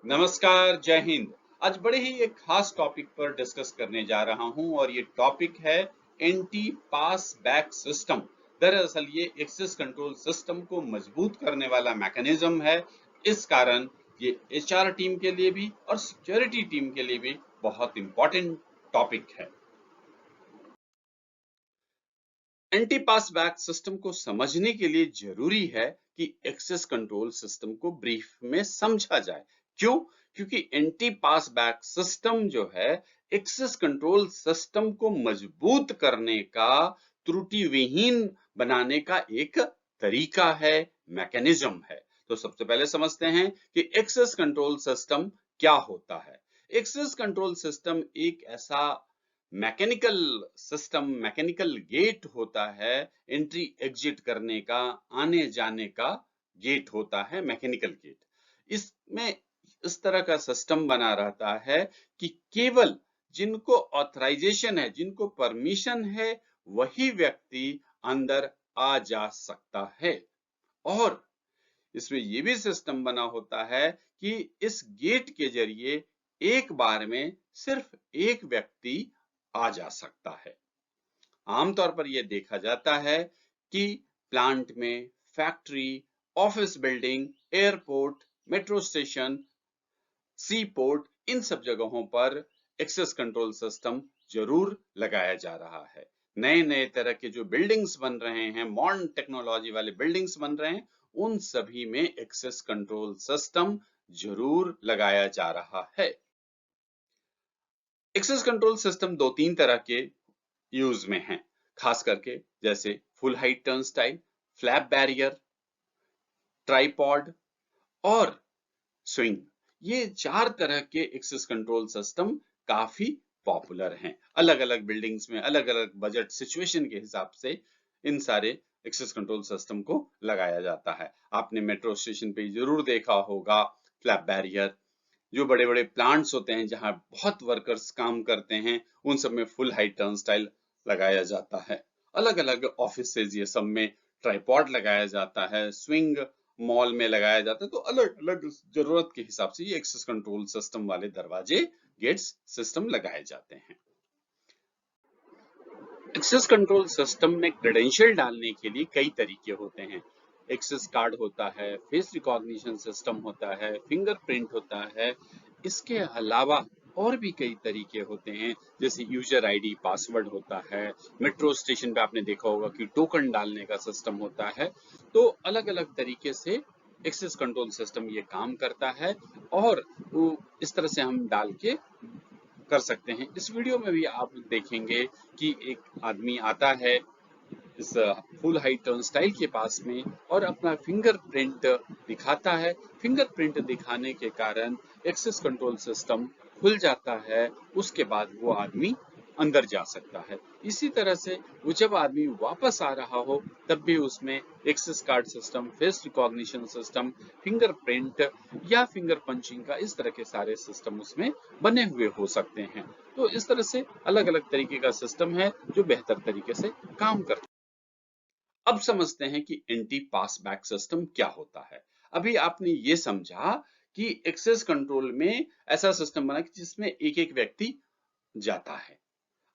नमस्कार, जय हिंद। आज बड़े ही एक खास टॉपिक पर डिस्कस करने जा रहा हूं और ये टॉपिक है एंटी पास बैक सिस्टम। दरअसल ये एक्सेस कंट्रोल सिस्टम को मजबूत करने वाला मैकेनिज्म है। इस कारण ये एचआर टीम के लिए भी और सिक्योरिटी टीम के लिए भी बहुत इंपॉर्टेंट टॉपिक है। एंटी पास बैक सिस्टम को समझने के लिए जरूरी है कि एक्सेस कंट्रोल सिस्टम को ब्रीफ में समझा जाए। क्यों? क्योंकि एंटी पास बैक सिस्टम जो है एक्सेस कंट्रोल सिस्टम को मजबूत करने का, त्रुटि विहीन बनाने का एक तरीका है, मैकेनिज्म है। तो सबसे पहले समझते हैं कि एक्सेस कंट्रोल सिस्टम क्या होता है। एक्सेस कंट्रोल सिस्टम एक ऐसा मैकेनिकल सिस्टम, मैकेनिकल गेट होता है, एंट्री एग्जिट करने का, आने जाने का गेट होता है, मैकेनिकल गेट। इसमें इस तरह का सिस्टम बना रहता है कि केवल जिनको ऑथराइजेशन है, जिनको परमिशन है, वही व्यक्ति अंदर आ जा सकता है। और इसमें ये भी सिस्टम बना होता है कि इस गेट के जरिए एक बार में सिर्फ एक व्यक्ति आ जा सकता है। आमतौर पर यह देखा जाता है कि प्लांट में, factory, office building, airport, metro station, sea port, इन सब जगहों पर एक्सेस कंट्रोल सिस्टम जरूर लगाया जा रहा है। नए नए तरह के जो बिल्डिंग्स बन रहे हैं, मॉडर्न टेक्नोलॉजी वाले बिल्डिंग्स बन रहे हैं, उन सभी में एक्सेस कंट्रोल सिस्टम जरूर लगाया जा रहा है। एक्सेस कंट्रोल सिस्टम दो तीन तरह के यूज में हैं, खास करके जैसे full height turn style, flap barrier, tripod और स्विंग। ये चार तरह के एक्सेस कंट्रोल सिस्टम काफी पॉपुलर हैं। अलग अलग बिल्डिंग्स में अलग अलग बजट सिचुएशन के हिसाब से इन सारे एक्सेस कंट्रोल सिस्टम को लगाया जाता है। आपने मेट्रो स्टेशन पे जरूर देखा होगा फ्लैप बैरियर। जो बड़े बड़े प्लांट्स होते हैं जहां बहुत वर्कर्स काम करते हैं, उन सब में फुल हाइट टर्न स्टाइल लगाया जाता है। अलग अलग ऑफिसेज ये सब में ट्राइपॉड लगाया जाता है, स्विंग मॉल में लगाया जाता है। तो अलग अलग जरूरत के हिसाब से ये एक्सेस कंट्रोल सिस्टम वाले दरवाजे, गेट्स सिस्टम लगाए जाते हैं। एक्सेस कंट्रोल सिस्टम में क्रेडेंशियल डालने के लिए कई तरीके होते हैं। एक्सेस कार्ड होता है, फेस रिकॉग्निशन सिस्टम होता है, फिंगरप्रिंट होता है। इसके अलावा और भी कई तरीके होते हैं, जैसे यूजर आईडी, पासवर्ड होता है। मेट्रो स्टेशन पे आपने देखा होगा कि टोकन डालने का सिस्टम होता है। तो अलग अलग तरीके से एक्सेस कंट्रोल सिस्टम ये काम करता है और इस तरह से हम डाल के कर सकते हैं। इस वीडियो में भी आप देखेंगे कि एक आदमी आता है इस फुल हाइट टर्न स्टाइल के पास में और अपना फिंगरप्रिंट दिखाता है। फिंगरप्रिंट दिखाने के कारण एक्सेस कंट्रोल सिस्टम खुल जाता है। उसके बाद वो आदमी अंदर जा सकता है। इसी तरह से वो जब आदमी वापस आ रहा हो तब भी उसमें access card system, face recognition system, fingerprint या फिंगर पंचिंग का इस तरह के सारे सिस्टम उसमें बने हुए हो सकते हैं। तो इस तरह से अलग अलग तरीके का सिस्टम है जो बेहतर तरीके से काम करता है। अब समझते हैं कि एंटी पास बैक सिस्टम क्या होता है। अभी आपने ये समझा कि एक्सेस कंट्रोल में ऐसा सिस्टम बना कि जिसमें एक एक व्यक्ति जाता है।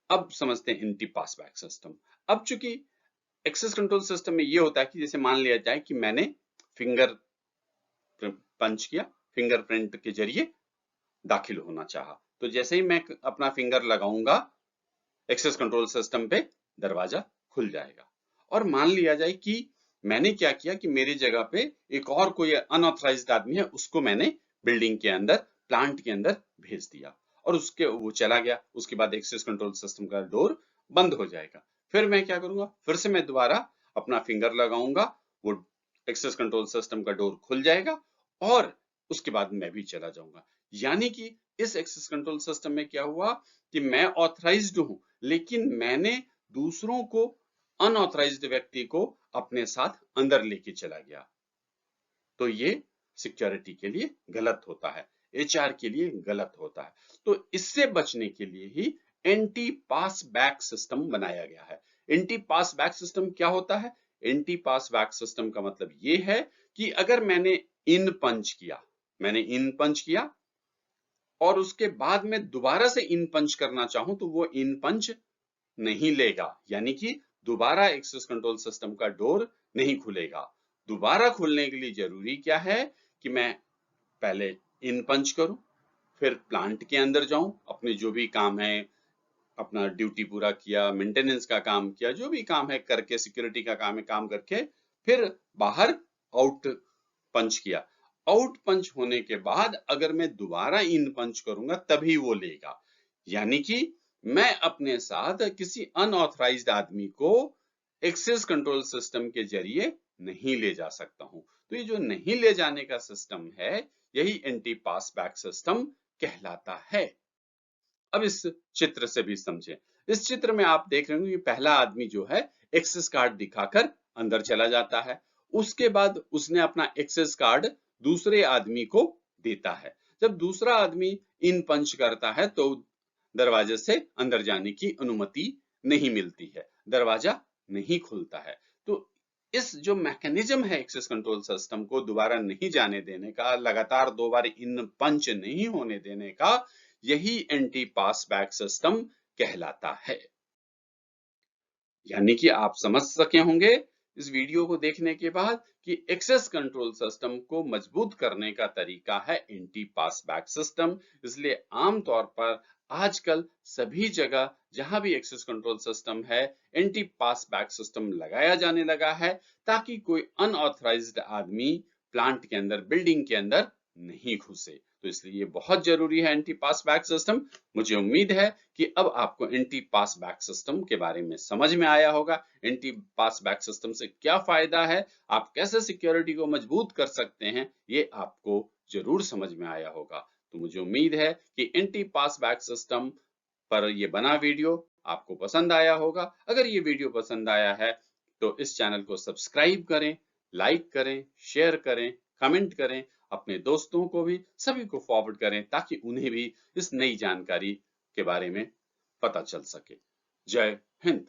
अब समझते हैं एंटी पास बैक सिस्टम। अब चूंकि एक्सेस कंट्रोल सिस्टम में ये होता है कि जैसे मान लिया जाए कि मैंने फिंगर पंच किया, फिंगरप्रिंट के जरिए दाखिल होना चाहा, तो जैसे ही मैं अपना फिंगर लगाऊंगा एक्सेस कंट्रोल सिस्टम पे, दरवाजा खुल जाएगा। और मान लिया जाए कि मैंने क्या किया कि मेरी जगह पे एक और कोई अनऑथराइज्ड आदमी है, उसको मैंने बिल्डिंग के अंदर, प्लांट के अंदर भेज दिया और उसके वो चला गया। उसके बाद एक्सेस कंट्रोल सिस्टम का डोर बंद हो जाएगा। फिर मैं क्या करूंगा, फिर से मैं दोबारा अपना फिंगर लगाऊंगा, वो एक्सेस कंट्रोल सिस्टम का डोर खुल जाएगा और उसके बाद मैं भी चला जाऊंगा। यानी कि इस एक्सेस कंट्रोल सिस्टम में क्या हुआ कि मैं ऑथराइज्ड हूं, लेकिन मैंने दूसरों को, अनऑथराइज्ड व्यक्ति को अपने साथ अंदर लेके चला गया। तो ये सिक्योरिटी के लिए गलत होता है, एचआर के लिए गलत होता है। तो इससे बचने के लिए ही एंटी पास बैक सिस्टम बनाया गया है। एंटी पास बैक सिस्टम क्या होता है? एंटी पास बैक सिस्टम का मतलब ये है कि अगर मैंने इन पंच किया, और उसके बाद में दोबारा से इन पंच करना चाहूं तो वो इन पंच नहीं लेगा, यानी कि दोबारा एक्सेस कंट्रोल सिस्टम का डोर नहीं खुलेगा। दोबारा खुलने के लिए जरूरी क्या है कि मैं पहले इन पंच करूं, फिर प्लांट के अंदर जाऊं, अपने जो भी काम है, अपना ड्यूटी पूरा किया, मेंटेनेंस का काम किया, जो भी काम है करके, सिक्योरिटी का काम है काम करके, फिर बाहर आउट पंच किया। आउट पंच होने के बाद अगर मैं दोबारा इन पंच करूंगा तभी वो लेगा, यानी कि मैं अपने साथ किसी अनऑथराइज्ड आदमी को एक्सेस कंट्रोल सिस्टम के जरिए नहीं ले जा सकता हूं। तो ये जो नहीं ले जाने का सिस्टम है, यही एंटी पास बैक सिस्टम कहलाता है। अब इस चित्र से भी समझें। इस चित्र में आप देख रहे होंगे कि पहला आदमी जो है एक्सेस कार्ड दिखाकर अंदर चला जाता है। उसके बाद उसने अपना एक्सेस कार्ड दूसरे आदमी को देता है। जब दूसरा आदमी इन पंच करता है तो दरवाजे से अंदर जाने की अनुमति नहीं मिलती है, दरवाजा नहीं खुलता है। तो इस जो मैकेनिज्म है एक्सेस कंट्रोल सिस्टम को दोबारा नहीं जाने देने का, लगातार 2 बार इन पंच नहीं होने देने का, यही एंटी पास बैक सिस्टम कहलाता है। यानी कि आप समझ सके होंगे इस वीडियो को देखने के बाद कि एक्सेस कंट्रोल सिस्टम को मजबूत करने का तरीका है एंटी पास बैक सिस्टम। इसलिए आमतौर पर आजकल सभी जगह जहां भी एक्सेस कंट्रोल सिस्टम है, एंटी पास बैक सिस्टम लगाया जाने लगा है, ताकि कोई अनऑथराइज्ड आदमी प्लांट के अंदर, बिल्डिंग के अंदर नहीं घुसे। तो इसलिए ये बहुत जरूरी है एंटी पास बैक सिस्टम। मुझे उम्मीद है कि अब आपको एंटी पास बैक सिस्टम के बारे में समझ में आया होगा। एंटी पास बैक सिस्टम से क्या फायदा है, आप कैसे सिक्योरिटी को मजबूत कर सकते हैं, ये आपको जरूर समझ में आया होगा। तो मुझे उम्मीद है कि एंटी पास बैक सिस्टम पर ये बना वीडियो आपको पसंद आया होगा। अगर ये वीडियो पसंद आया है तो इस चैनल को सब्सक्राइब करें, लाइक करें, शेयर करें, कमेंट करें, अपने दोस्तों को भी, सभी को फॉरवर्ड करें, ताकि उन्हें भी इस नई जानकारी के बारे में पता चल सके। जय हिंद।